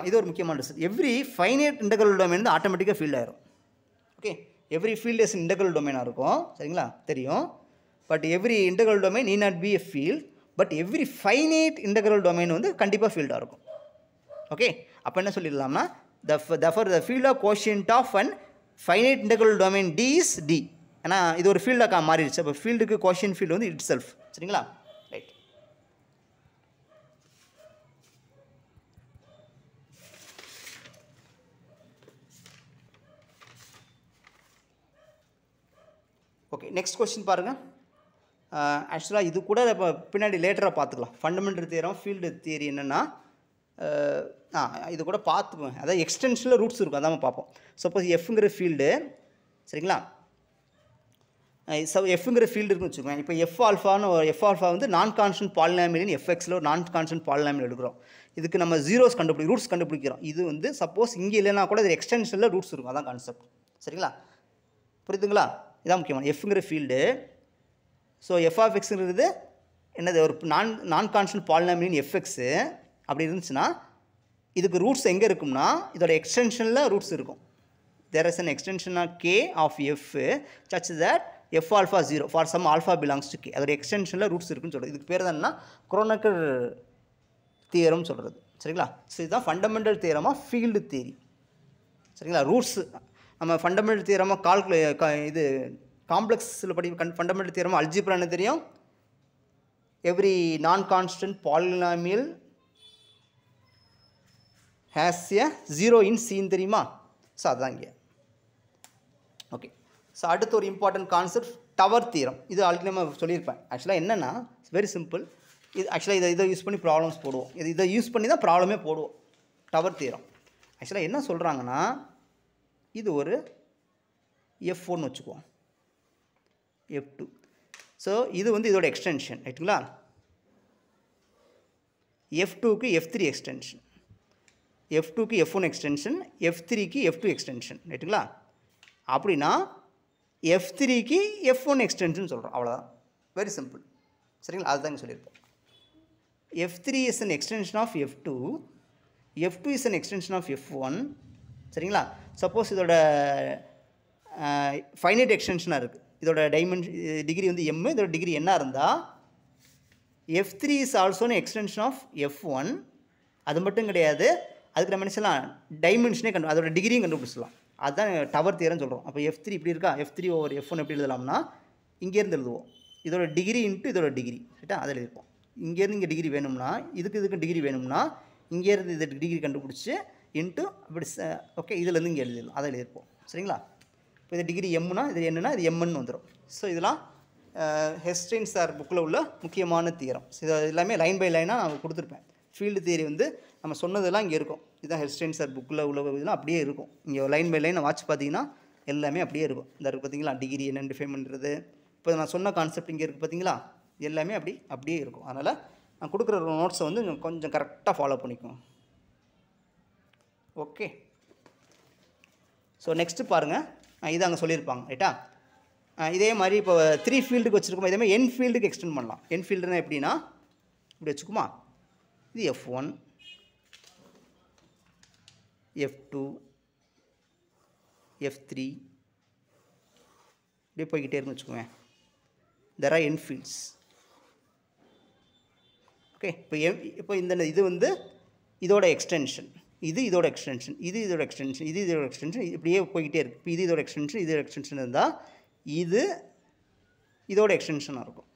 இது ஒரு முக்கியமான result. Every finite integral domain வந்து ஆட்டோமேட்டிக்காக ஃபீல்ட் ஆயிரும். Okay, every field is integral டொமைனாக இருக்கும். சரிங்களா? தெரியும். But every integral domain NEET not B a field. But every finite integral domain வந்து கண்டிப்பாக ஃபீல்டாக இருக்கும். ஓகே, அப்போ என்ன சொல்லிடலாம்னா, therefore the field of quotient of an finite integral domain D is D. ஏன்னா இது ஒரு ஃபீல்டாக மாறிடுச்சு. அப்போ ஃபீல்டுக்கு கோஷியன்ட் ஃபீல்டு வந்து இட் செல்ஃப். சரிங்களா? ரைட். ஓகே, நெக்ஸ்ட் கொஸ்டின் பாருங்கள். ஆக்சுவலாக இது கூட இப்போ பின்னாடி லேட்டராக பார்த்துக்கலாம். ஃபண்டமெண்டல் தியரம் ஃபீல்டு தியரி என்னென்னா, இது கூட பார்த்துக்குவேன். அதாவது எக்ஸ்டென்ஷனில் ரூட்ஸ் இருக்கும், அதான் பார்ப்போம். சப்போஸ் எஃப்ங்கிற ஃபீல்டு, சரிங்களா? எஃப்ங்கிற ஃபீல்டு இருக்குன்னு வச்சுக்கோங்க. இப்போ எஃப் ஆல்ஃபா வந்து நான் கான்ஸ்டன்ட் பாலினாமியல் எஃப்எக்ஸில் ஒரு நான் கான்ஸ்டன்ட் பாலினாமியல் எடுக்கிறோம். இதுக்கு நம்ம ஜீரோஸ் ரூட்ஸ் கண்டுபிடிக்கிறோம். இது வந்து சப்போஸ் இங்கே இல்லைன்னா கூட இது எக்ஸ்டென்ஷனில் ரூட்ஸ் இருக்கும், அதான் கான்செப்ட். சரிங்களா? புரியுதுங்களா? இதான் முக்கியமான எஃப்ங்கிற ஃபீல்டு. ஸோ எஃப் ஆஃப் எக்ஸுங்கிறது என்னது, ஒரு நான் கான்ஸ்டன்ட் பாலினாமியல் எஃப்எக்ஸு அப்படி இருந்துச்சுன்னா இதுக்கு ரூட்ஸ் எங்கே இருக்கும்னா இதோட எக்ஸ்டென்ஷனில் ரூட்ஸ் இருக்கும். There is an extension of K of F such that F alpha 0 for some alpha belongs to K. அதோட எக்ஸ்டென்ஷனில் ரூட்ஸ் இருக்குன்னு சொல்கிறது. இதுக்கு பேர் தான் என்ன, குரோனக்கர் தியரம் சொல்கிறது. சரிங்களா? ஸோ இதுதான் fundamental theorem of field theory. சரிங்களா? ரூட்ஸ் நம்ம ஃபண்டமெண்டல் தியரமாக இது காம்ப்ளெக்ஸில் ஃபண்டமெண்டல் தியரமாக அல்ஜிப்ரா என்ன தெரியும், every non constant polynomial has a zero in C தெரியுமா? ஸோ அதுதான் இங்கே. ஓகே, ஸோ அடுத்து ஒரு இம்பார்ட்டன்ட் கான்செப்ட் டவர் தியரம். இது ஆல்ரெடி நம்ம சொல்லியிருப்பேன். ஆக்சுவலாக என்னென்னா வெரி சிம்பிள். இது ஆக்சுவலாக இதை யூஸ் பண்ணி ப்ராப்ளம்ஸ் போடுவோம். இதை யூஸ் பண்ணி தான் ப்ராப்ளமே போடுவோம். டவர் தியரம் ஆக்சுவலாக என்ன சொல்கிறாங்கன்னா, இது ஒரு F1 வச்சுக்குவோம், F2. ஸோ இது வந்து இதோட எக்ஸ்டென்ஷன். ரைட்டுங்களா? F2க்கு F3 எக்ஸ்டென்ஷன், F2க்கு F1 எக்ஸ்டென்ஷன், F3க்கு F2 எக்ஸ்டென்ஷன். ரைட்டுங்களா? அப்படின்னா F3க்கு F1 எக்ஸ்டென்ஷன் சொல்கிறோம், அவ்வளோதான். Very simple. சரிங்களா? அதுதான் இங்கே சொல்லியிருப்போம். F3 is an extension of F2, F2 is an extension of F1. சரிங்களா? சப்போஸ் இதோட ஃபைனைட் எக்ஸ்டென்ஷனாக இருக்குது, இதோட டிகிரி வந்து M, இதோட டிகிரி என்ன இருந்தால் F3 is also an extension of F1. அது மட்டும் கிடையாது, அதுக்கு நம்ம என்ன சொல்லலாம், டைமென்ஷனே அதோட டிகிரியும் கண்டுபிடிச்சலாம். அதுதான் டவர் தியரம்னு சொல்கிறோம். அப்போ F3 இப்படி இருக்கா, F3 over F1 எப்படி எழுதலாம்னா, இங்கேருந்து எழுதுவோம், இதோட டிகிரி இன்ட்டு இதோட டிகிரி. ரைட்டா? அதில் எழுதிப்போம். இங்கேருந்து இங்கே டிகிரி வேணும்னா, இதுக்கு டிகிரி வேணும்னா இங்கேருந்து இது டிகிரி கண்டுபிடிச்சி இன்ட்டு அப்படி. ஓகே, இதுலேருந்து இங்கே எழுதிடலாம், அதை எழுதியிருப்போம். சரிங்களா? இப்போ இது டிகிரி எம்னா இது என்னன்னா இது எம்ன்னு வந்துடும். ஸோ இதெல்லாம் ஹெஸ்டைன் சார் புக்கில் உள்ள முக்கியமான தியரம். இது எல்லாமே லைன் பை லைனாக நான் கொடுத்துருப்பேன். ஃபீல்டு தியரி வந்து நம்ம சொன்னதெல்லாம் இங்கே இருக்கும். இதுதான் ஹெஸ்டைன் சார் புக்கில் உள்ள இதெல்லாம் அப்படியே இருக்கும். இங்கே லைன் பை லைன் வாட்ச் பார்த்தீங்கன்னா எல்லாமே அப்படியே இருக்கும். இந்த இருக்குது பார்த்தீங்களா, டிகிரி என்னென்னு டிஃபைன் பண்ணுறது. இப்போ நான் சொன்ன கான்செப்ட் இங்கே இருக்குது பார்த்தீங்களா, எல்லாமே அப்படியே இருக்கும். அதனால் நான் கொடுக்குற நோட்ஸை வந்து கொஞ்சம் கரெக்டாக ஃபாலோ பண்ணிக்கோங்க. ஓகே, ஸோ நெக்ஸ்ட்டு பாருங்கள், இது அங்கே சொல்லியிருப்பாங்க. ரைட்டா? இதே மாதிரி இப்போ 3 ஃபீல்டுக்கு வச்சுருக்கோம். இதேமாதிரி n ஃபீல்டுக்கு எக்ஸ்டெண்ட் பண்ணலாம். n ஃபீல்டுனா எப்படின்னா இப்படி வச்சுக்குமா, இது F1, F2, F3 இப்படியே போய்கிட்டே இருக்குன்னு வச்சுக்குவேன். There are n fields. Okay. இப்போ இந்த இது வந்து இதோட எக்ஸ்டென்ஷன், இது இதோட எக்ஸ்டென்ஷன், இது இதோட எக்ஸ்டென்ஷன், இது இதோட எக்ஸ்டென்ஷன், இப்படியே போய்கிட்டே இருக்குது. இப்போ இது இதோட எக்ஸ்டென்ஷன், இதோட எக்ஸ்டென்ஷன் இருந்தால் இது இதோட எக்ஸ்டென்ஷனாக இருக்கும்.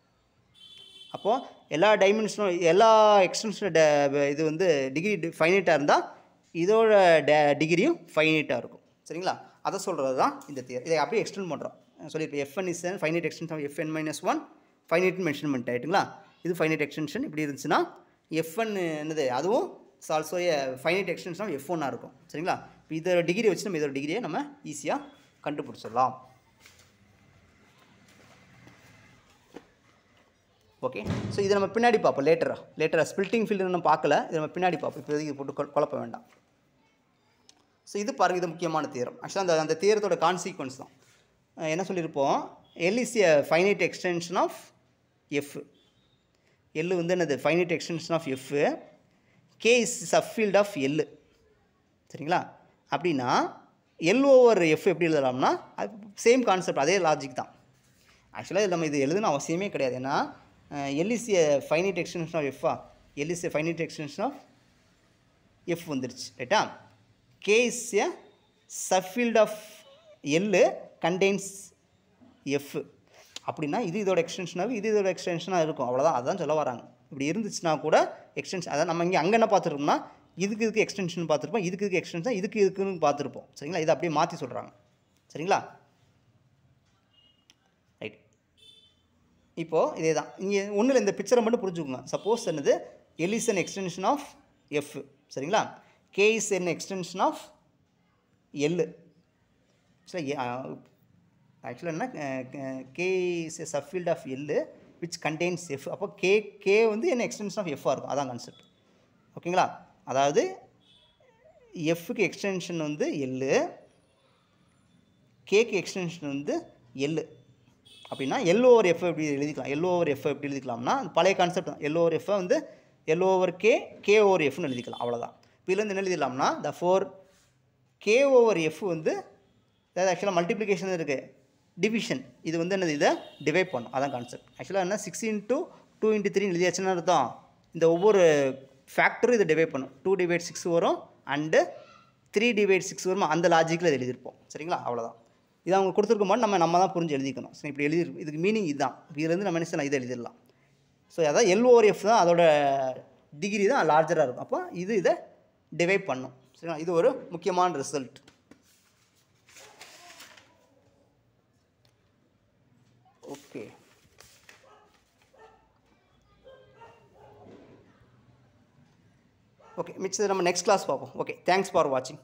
அப்போது எல்லா டைமென்ஷனும் எல்லா எக்ஸ்டென்ஷனோட இது வந்து டிகிரி ஃபைனைட்டாக இருந்தால் இதோட டிகிரியும் ஃபைனைட்டாக இருக்கும். சரிங்களா? அதை சொல்கிறது தான் இந்த தியரி. இதை அப்படியே எக்ஸ்டெண்ட் பண்ணுறோம். சொல்லியிருக்கேன் Fn is finite extension of Fn-1 ஃபைனைட்னு மென்ஷன் பண்ணிட்டாயிட்டுங்களா? இது ஃபைனைட் எக்ஸ்டென்ஷன் இப்படி இருந்துச்சுன்னா Fn என்னது அதுவும் also finite extension of F1 இருக்கும். சரிங்களா? இப்போ இதோட டிகிரி வச்சு நம்ம இதோட டிகிரியை நம்ம ஈஸியாக கண்டுபிடிச்சிடலாம். ஓகே. ஸோ இதை நம்ம பின்னாடி பார்ப்போம் லேட்டராக ஸ்பில்ட்டிங் ஃபீல்டு நம்ம பார்க்கல, இதை நம்ம பின்னாடி பார்ப்போம். இப்போ இது போட்டு குழப்ப வேண்டாம். ஸோ இது பாருங்கள், இது முக்கியமான தியரம். ஆக்சுவலாக அந்த தியரத்தோட கான்சிக்வன்ஸ் தான். என்ன சொல்லியிருப்போம்? L is a finite extension of F. L வந்து என்னது finite extension of F. K is subfield of L. சரிங்களா? அப்படின்னா L/F எப்படி எழுதலாம்னா சேம் கான்செப்ட், அதே லாஜிக் தான். ஆக்சுவலாக நம்ம இது எழுதுன அவசியமே கிடையாது. ஏன்னா L is a finite extension of F. L is a finite extension of F வந்துருச்சு. ரைட்டா? K is a subfield of L contains F. அப்படின்னா இது இதோட எக்ஸ்டென்ஷனாக இது இதோட எக்ஸ்டென்ஷனாக இருக்கும். அவ்வளோதான், அதுதான் சொல்ல வராங்க. இப்படி இருந்துச்சுன்னா கூட எக்ஸ்டென்ஷன், அதான் நம்ம அங்கே என்ன பார்த்துருக்கோம்னா இதுக்கு எக்ஸ்டென்ஷன் பார்த்துருப்போம், இதுக்கு எக்ஸ்டென்ஷன் இதுக்குன்னு பார்த்துருப்போம். சரிங்களா? இதை அப்படியே மாற்றி சொல்கிறாங்க. சரிங்களா? ரைட். இப்போது இதே தான் இங்கே ஒன்றில் இந்த பிக்சரை மட்டும் புரிஞ்சுக்கோங்க. சப்போஸ் என்னது L is an extension of F. சரிங்களா? K is an extension of L. சரி, ஆக்சுவலாக என்ன K is a subfield of L which contains F. அப்போ K வந்து என்ன எக்ஸ்டென்ஷன் ஆஃப் F இருக்கும். அதான் கான்செப்ட். ஓகேங்களா? அதாவது Fக்கு எக்ஸ்டென்ஷன் வந்து L, Kக்கு எக்ஸ்டென்ஷன் வந்து L. அப்படின்னா L/F எப்படி எழுதிக்கலாம்? L/F எப்படி எழுதிக்கலாம்னா பழைய கான்செப்ட் தான். L/F வந்து L/K, K/Fன்னு எழுதிக்கலாம். அவ்வளோதான். இப்போ இதுலேருந்து என்ன எழுதிடலாம்னா therefore K/F வந்து அதாவது ஆக்சுவலாக மல்டிப்ளிகேஷன் இருக்குது, டிவிஷன். இது வந்து என்னது இதை டிவைட் பண்ணும். அதான் கான்செப்ட். ஆக்சுவலாக என்ன 6 × 2 × 3 எழுதியாச்சுன்னு அர்த்தம். இந்த ஒவ்வொரு ஃபேக்டரும் இதை டிவைட் பண்ணும். 2/6 வரும் அண்டு 3/6 வரும். அந்த லாஜிக்கில் இதை எழுதியிருப்போம். சரிங்களா? அவ்வளோதான். இதை அவங்க கொடுத்துருக்க மாதிரி நம்ம தான் புரிஞ்சு எழுதிக்கணும். சரி, இப்படி எழுதிருக்கும். இதுக்கு மீனிங் இதுதான். இதுலேருந்து நம்ம என்ன செய்யலாம், இதை எழுதிடலாம். ஸோ அதான் L/F தான், அதோட டிகிரி தான் லார்ஜராக இருக்கும். அப்போ இதை டிவைட் பண்ணும். சரிங்களா? இது ஒரு முக்கியமான ரிசல்ட். ஓகே. ஓகே, மிச்சத்தை நம்ம நெக்ஸ்ட் கிளாஸ் பார்ப்போம். ஓகே, தேங்க்ஸ் ஃபார் வாட்சிங்.